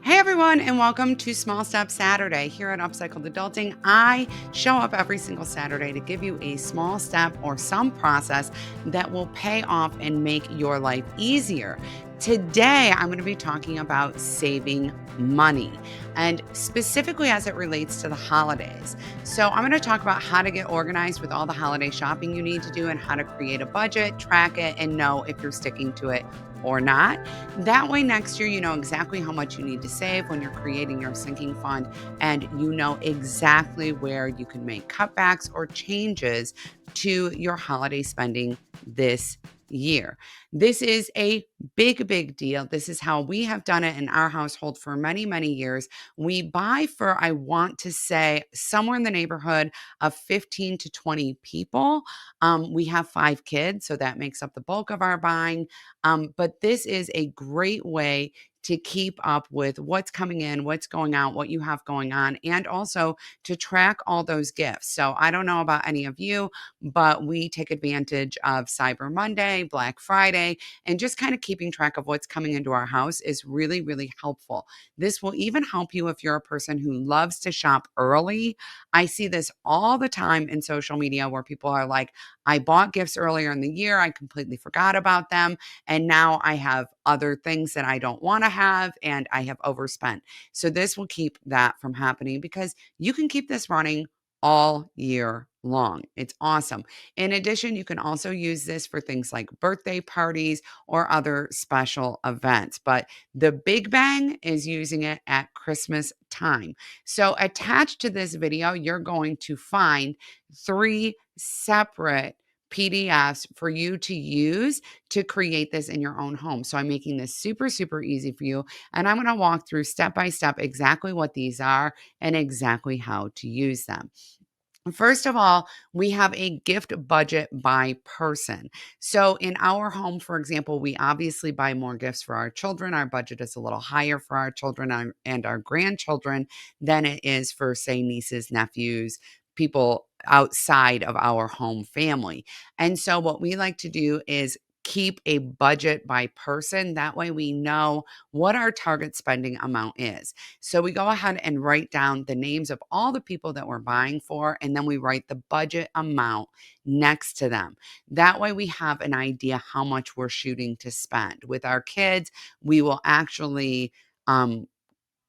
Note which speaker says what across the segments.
Speaker 1: Hey everyone, and welcome to Small Step Saturday. Here at Upcycled Adulting, I show up every single Saturday to give you a small step or some process that will pay off and make your life easier. Today, I'm going to be talking about saving money and specifically as it relates to the holidays. So, I'm going to talk about how to get organized with all the holiday shopping you need to do and how to create a budget, track it, and know if you're sticking to it or not. That way, next year, you know exactly how much you need to save when you're creating your sinking fund, and you know exactly where you can make cutbacks or changes to your holiday spending this year. This is a big deal. This is how we have done it in our household for many years. We buy for, I want to say, somewhere in the neighborhood of 15 to 20 people. We have 5 kids, so that makes up the bulk of our buying. But this is a great way to keep up with what's coming in, what's going out, what you have going on, and also to track all those gifts. So I don't know about any of you, but we take advantage of Cyber Monday, Black Friday, and just kind of keeping track of what's coming into our house is really helpful. This will even help you if you're a person who loves to shop early. I see this all the time in social media where people are like, I bought gifts earlier in the year, I completely forgot about them. And now I have other things that I don't want to have and I have overspent. So this will keep that from happening because you can keep this running all year long. It's awesome. In addition, you can also use this for things like birthday parties or other special events. But the big bang is using it at Christmas time. So attached to this video, you're going to find 3 separate PDFs for you to use to create this in your own home. So I'm making this super easy for you. And I'm going to walk through step by step exactly what these are and exactly how to use them. First of all, we have a gift budget by person. So in our home, for example, we obviously buy more gifts for our children. Our budget is a little higher for our children and our grandchildren than it is for, say, nieces, nephews, people outside of our home family. And so what we like to do is keep a budget by person. That way we know what our target spending amount is. So we go ahead and write down the names of all the people that we're buying for, and then we write the budget amount next to them. That way we have an idea how much we're shooting to spend. With our kids, we will actually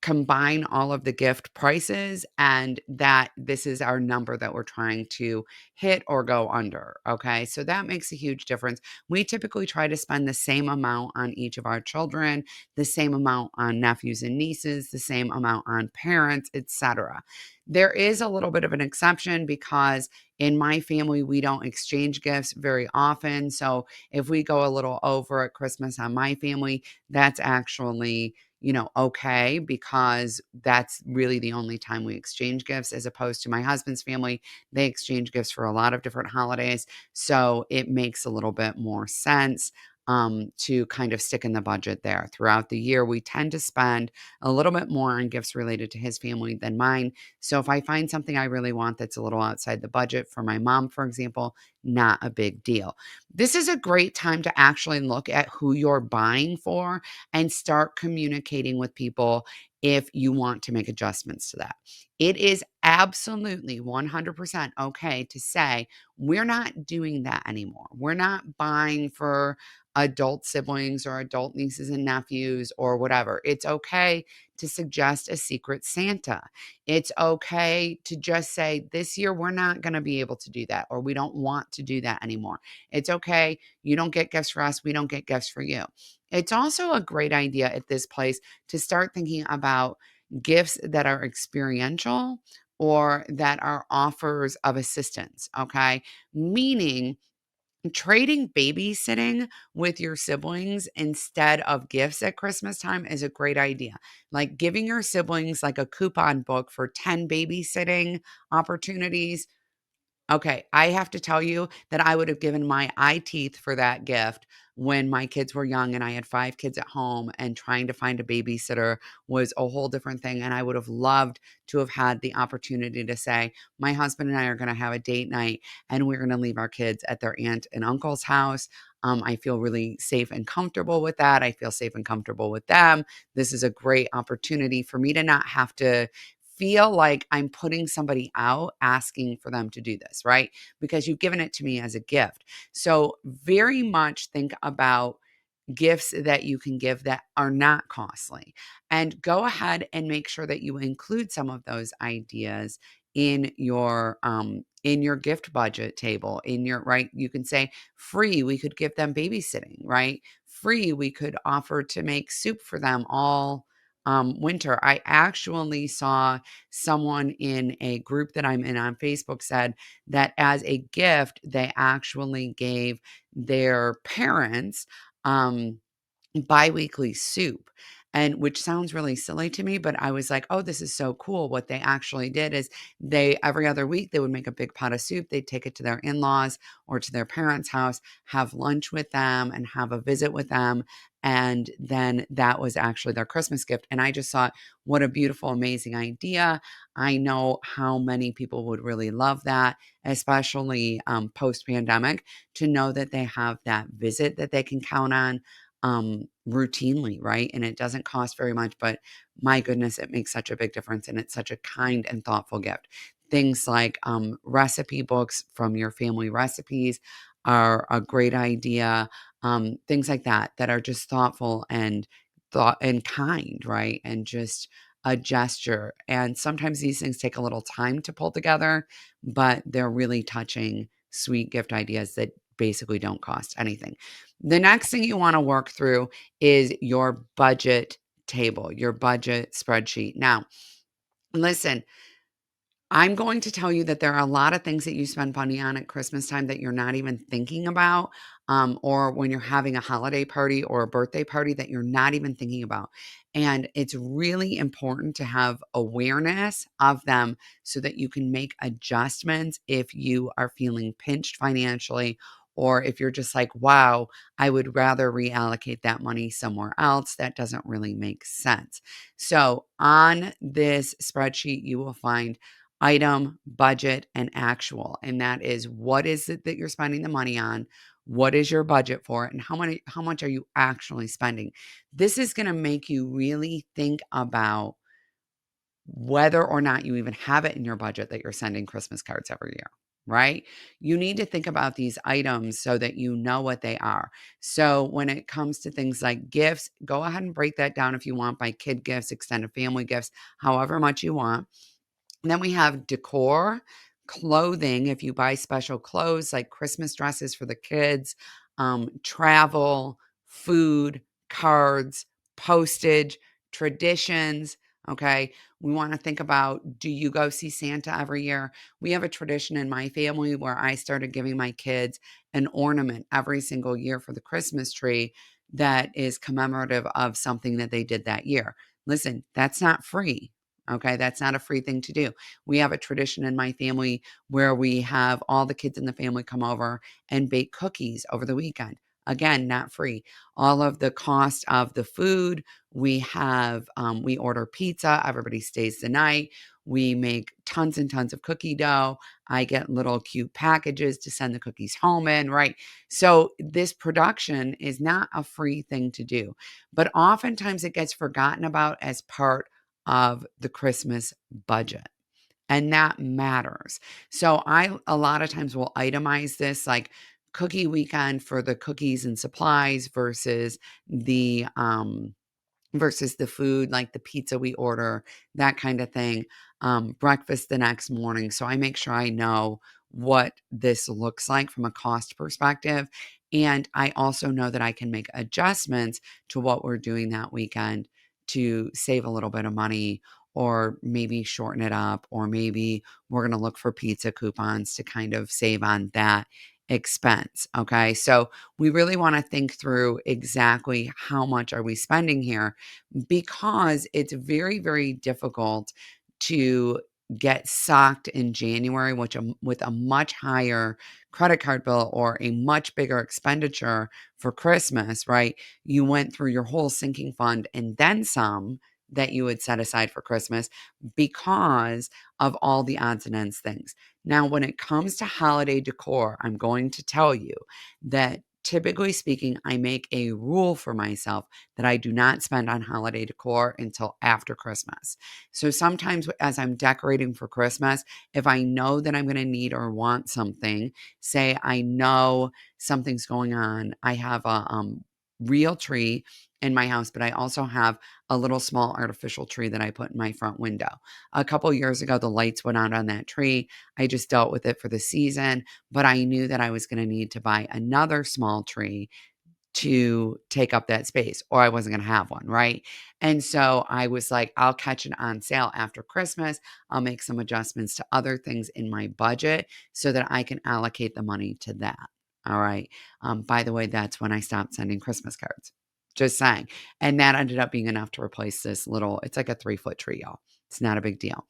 Speaker 1: combine all of the gift prices and that this is our number that we're trying to hit or go under. Okay. So that makes a huge difference. We typically try to spend the same amount on each of our children, the same amount on nephews and nieces, the same amount on parents, etc. There is a little bit of an exception because in my family, we don't exchange gifts very often. So if we go a little over at Christmas on my family, that's actually okay, because that's really the only time we exchange gifts as opposed to my husband's family. They exchange gifts for a lot of different holidays. So it makes a little bit more sense to kind of stick in the budget there. Throughout the year, we tend to spend a little bit more on gifts related to his family than mine. So if I find something I really want that's a little outside the budget for my mom, for example, not a big deal. This is a great time to actually look at who you're buying for and start communicating with people if you want to make adjustments to that. It is absolutely 100% okay to say, we're not doing that anymore. We're not buying for adult siblings or adult nieces and nephews or whatever. It's okay to suggest a secret Santa. It's okay to just say, this year we're not going to be able to do that, or we don't want to do that anymore. It's okay. You don't get gifts for us. We don't get gifts for you. It's also a great idea at this place to start thinking about gifts that are experiential or that are offers of assistance. Okay. Meaning, trading babysitting with your siblings instead of gifts at Christmas time is a great idea. Like giving your siblings like a coupon book for 10 babysitting opportunities. Okay, I have to tell you that I would have given my eye teeth for that gift when my kids were young and I had 5 kids at home, and trying to find a babysitter was a whole different thing, and I would have loved to have had the opportunity to say, "My husband and I are gonna have a date night, and we're gonna leave our kids at their aunt and uncle's house. I feel really safe and comfortable with that. I feel safe and comfortable with them. This is a great opportunity for me to not have to feel like I'm putting somebody out asking for them to do this, right? Because you've given it to me as a gift. So, very much think about gifts that you can give that are not costly. And go ahead and make sure that you include some of those ideas in your gift budget table, in your right. You can say free, we could give them babysitting, right? Free, we could offer to make soup for them all winter. I actually saw someone in a group that I'm in on Facebook said that as a gift, they actually gave their parents um, biweekly soup, and which sounds really silly to me, but I was like, "Oh, this is so cool." What they actually did is they every other week, they would make a big pot of soup, they'd take it to their in-laws or to their parents' house, have lunch with them, and have a visit with them, and then that was actually their Christmas gift, and I just thought, "What a beautiful, amazing idea." I know how many people would really love that, especially, post-pandemic, to know that they have that visit that they can count on routinely, right? And it doesn't cost very much, but my goodness, it makes such a big difference. And it's such a kind and thoughtful gift. Things like recipe books from your family recipes are a great idea. Things like that, that are just thoughtful and thought and kind, right? And just a gesture. And sometimes these things take a little time to pull together, but they're really touching, sweet gift ideas that basically don't cost anything. The next thing you wanna work through is your budget table, your budget spreadsheet. Now, listen, I'm going to tell you that there are a lot of things that you spend money on at Christmas time that you're not even thinking about, or when you're having a holiday party or a birthday party that you're not even thinking about. And it's really important to have awareness of them so that you can make adjustments if you are feeling pinched financially, or if you're just like, wow, I would rather reallocate that money somewhere else. That doesn't really make sense. So, on this spreadsheet, you will find item, budget, and actual. And that is what is it that you're spending the money on? What is your budget for it? And how much are you actually spending? This is going to make you really think about whether or not you even have it in your budget that you're sending Christmas cards every year, right? You need to think about these items so that you know what they are. So when it comes to things like gifts, go ahead and break that down if you want by kid gifts, extended family gifts, however much you want. And then we have decor, clothing, if you buy special clothes like Christmas dresses for the kids, travel, food, cards, postage, traditions. Okay. We want to think about, do you go see Santa every year? We have a tradition in my family where I started giving my kids an ornament every single year for the Christmas tree that is commemorative of something that they did that year. Listen, that's not free. Okay, that's not a free thing to do. We have a tradition in my family where we have all the kids in the family come over and bake cookies over the weekend. Again, not free. All of the cost of the food, we order pizza, everybody stays the night. We make tons and tons of cookie dough. I get little cute packages to send the cookies home in, right? So, this production is not a free thing to do, but oftentimes it gets forgotten about as part of the Christmas budget. And that matters. So I a lot of times will itemize this like cookie weekend for the cookies and supplies versus the food, like the pizza we order, that kind of thing, breakfast the next morning. So I make sure I know what this looks like from a cost perspective. And I also know that I can make adjustments to what we're doing that weekend to save a little bit of money or maybe shorten it up, or maybe we're going to look for pizza coupons to kind of save on that expense. Okay. So we really want to think through exactly how much are we spending here, because it's very, very difficult to get socked in January, with a much higher credit card bill or a much bigger expenditure for Christmas, right? You went through your whole sinking fund and then some that you had set aside for Christmas because of all the odds and ends things. Now, when it comes to holiday decor, I'm going to tell you that typically speaking, I make a rule for myself that I do not spend on holiday decor until after Christmas. So sometimes as I'm decorating for Christmas, if I know that I'm going to need or want something, say I know something's going on, I have a real tree in my house, but I also have a little small artificial tree that I put in my front window. A couple years ago, the lights went out on that tree. I just dealt with it for the season, but I knew that I was going to need to buy another small tree to take up that space, or I wasn't going to have one, right? And so I was like, I'll catch it on sale after Christmas. I'll make some adjustments to other things in my budget so that I can allocate the money to that. All right. By the way, that's when I stopped sending Christmas cards. Just saying. And that ended up being enough to replace this little, it's like a 3-foot tree, y'all. It's not a big deal.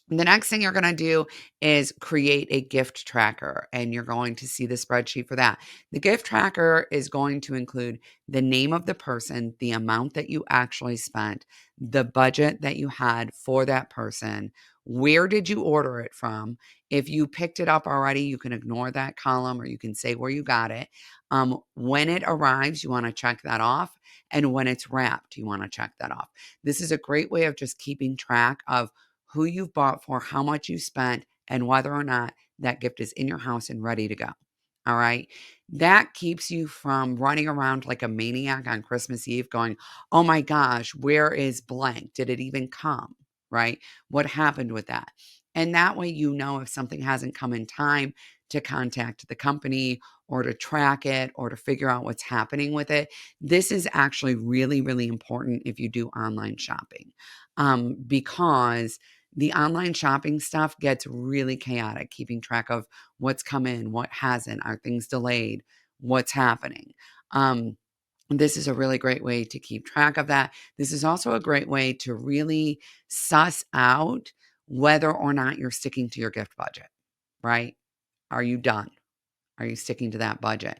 Speaker 1: The next thing you're going to do is create a gift tracker, and you're going to see the spreadsheet for that. The gift tracker is going to include the name of the person, the amount that you actually spent, the budget that you had for that person, where did you order it from? If you picked it up already, you can ignore that column or you can say where you got it. When it arrives, you want to check that off. And when it's wrapped, you want to check that off. This is a great way of just keeping track of who you've bought for, how much you spent, and whether or not that gift is in your house and ready to go. All right. That keeps you from running around like a maniac on Christmas Eve going, oh my gosh, where is blank? Did it even come? Right? What happened with that? And that way, you know, if something hasn't come in time to contact the company or to track it or to figure out what's happening with it. This is actually really, really important if you do online shopping, because the online shopping stuff gets really chaotic, keeping track of what's come in, what hasn't, are things delayed, what's happening. Um, this is a really great way to keep track of that. This is also a great way to really suss out whether or not you're sticking to your gift budget, right? Are you done? Are you sticking to that budget?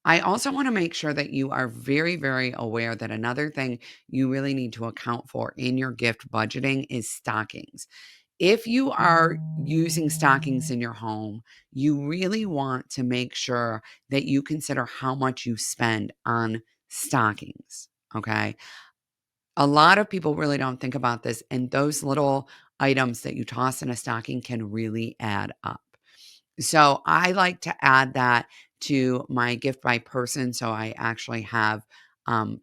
Speaker 1: I also want to make sure that you are very, very aware that another thing you really need to account for in your gift budgeting is stockings. If you are using stockings in your home, you really want to make sure that you consider how much you spend on stockings. Okay. A lot of people really don't think about this, and those little items that you toss in a stocking can really add up. So I like to add that to my gift by person. So I actually have,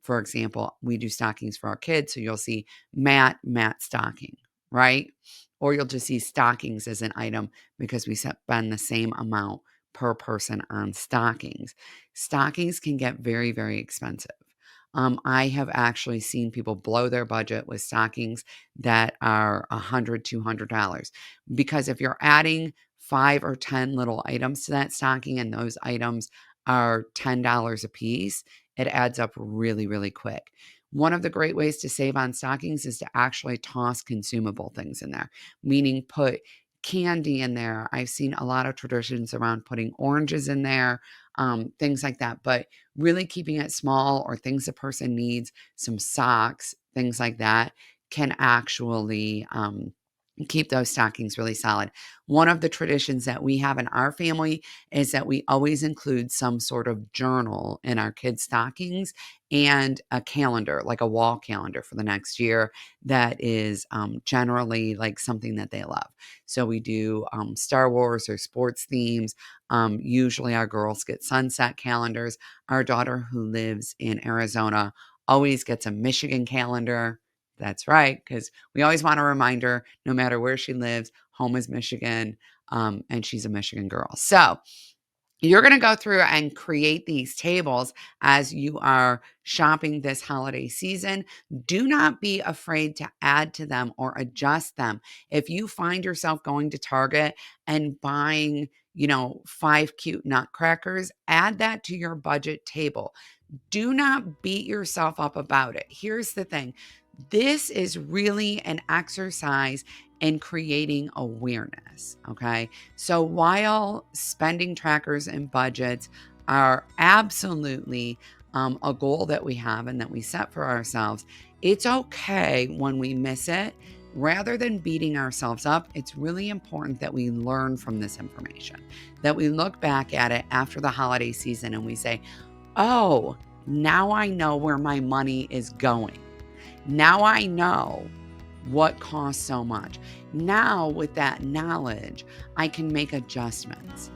Speaker 1: for example, we do stockings for our kids. So you'll see Matt stocking, right? Or you'll just see stockings as an item because we spend the same amount per person on stockings. Stockings can get very, very expensive. I have actually seen people blow their budget with stockings that are $100, $200. Because if you're adding 5 or 10 little items to that stocking and those items are $10 a piece, it adds up really, really quick. One of the great ways to save on stockings is to actually toss consumable things in there, meaning put candy in there. I've seen a lot of traditions around putting oranges in there, things like that, but really keeping it small or things a person needs, some socks, things like that can actually keep those stockings really solid. One of the traditions that we have in our family is that we always include some sort of journal in our kids' stockings and a calendar, like a wall calendar for the next year that is generally like something that they love. So we do Star Wars or sports themes. Usually our girls get sunset calendars. Our daughter, who lives in Arizona, always gets a Michigan calendar. That's right, because we always want to remind her, no matter where she lives, home is Michigan, and she's a Michigan girl. So you're going to go through and create these tables as you are shopping this holiday season. Do not be afraid to add to them or adjust them. If you find yourself going to Target and buying, 5 cute nutcrackers, add that to your budget table. Do not beat yourself up about it. Here's the thing. This is really an exercise in creating awareness. Okay. So while spending trackers and budgets are absolutely a goal that we have and that we set for ourselves, it's okay when we miss it rather than beating ourselves up, it's really important that we learn from this information, that we look back at it after the holiday season and we say, oh, now I know where my money is going. Now I know what costs so much. Now, with that knowledge, I can make adjustments.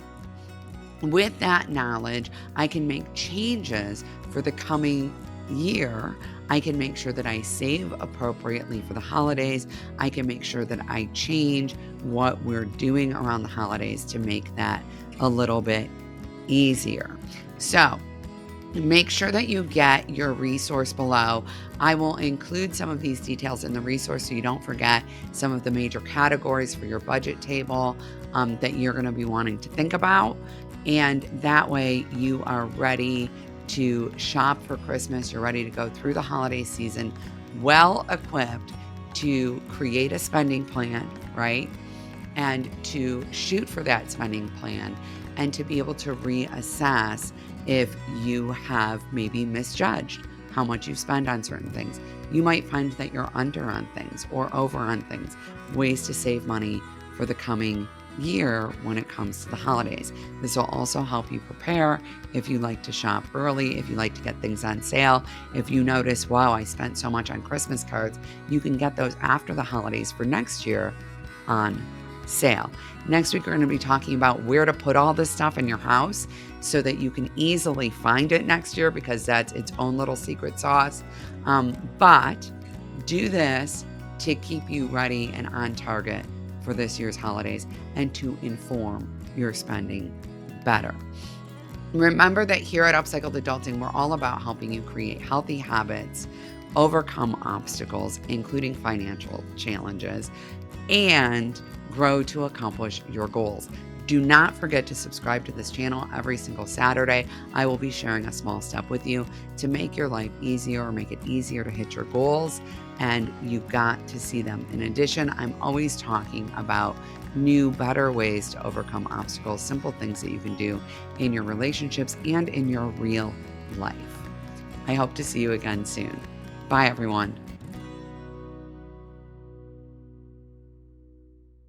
Speaker 1: With that knowledge, I can make changes for the coming year. I can make sure that I save appropriately for the holidays. I can make sure that I change what we're doing around the holidays to make that a little bit easier. So, make sure that you get your resource below. I will include some of these details in the resource so you don't forget some of the major categories for your budget table that you're going to be wanting to think about. And that way you are ready to shop for Christmas. You're ready to go through the holiday season well equipped to create a spending plan, right? And to shoot for that spending plan and to be able to reassess if you have maybe misjudged how much you spend on certain things. You might find that you're under on things or over on things, ways to save money for the coming year when it comes to the holidays. This will also help you prepare if you like to shop early, if you like to get things on sale. If you notice, wow, I spent so much on Christmas cards, you can get those after the holidays for next year on sale. Next week, we're going to be talking about where to put all this stuff in your house so that you can easily find it next year, because that's its own little secret sauce. But do this to keep you ready and on target for this year's holidays and to inform your spending better. Remember that here at Upcycled Adulting, we're all about helping you create healthy habits, overcome obstacles, including financial challenges, and grow to accomplish your goals. Do not forget to subscribe to this channel every single Saturday. I will be sharing a small step with you to make your life easier or make it easier to hit your goals, and you've got to see them. In addition, I'm always talking about new, better ways to overcome obstacles, simple things that you can do in your relationships and in your real life. I hope to see you again soon. Bye, everyone.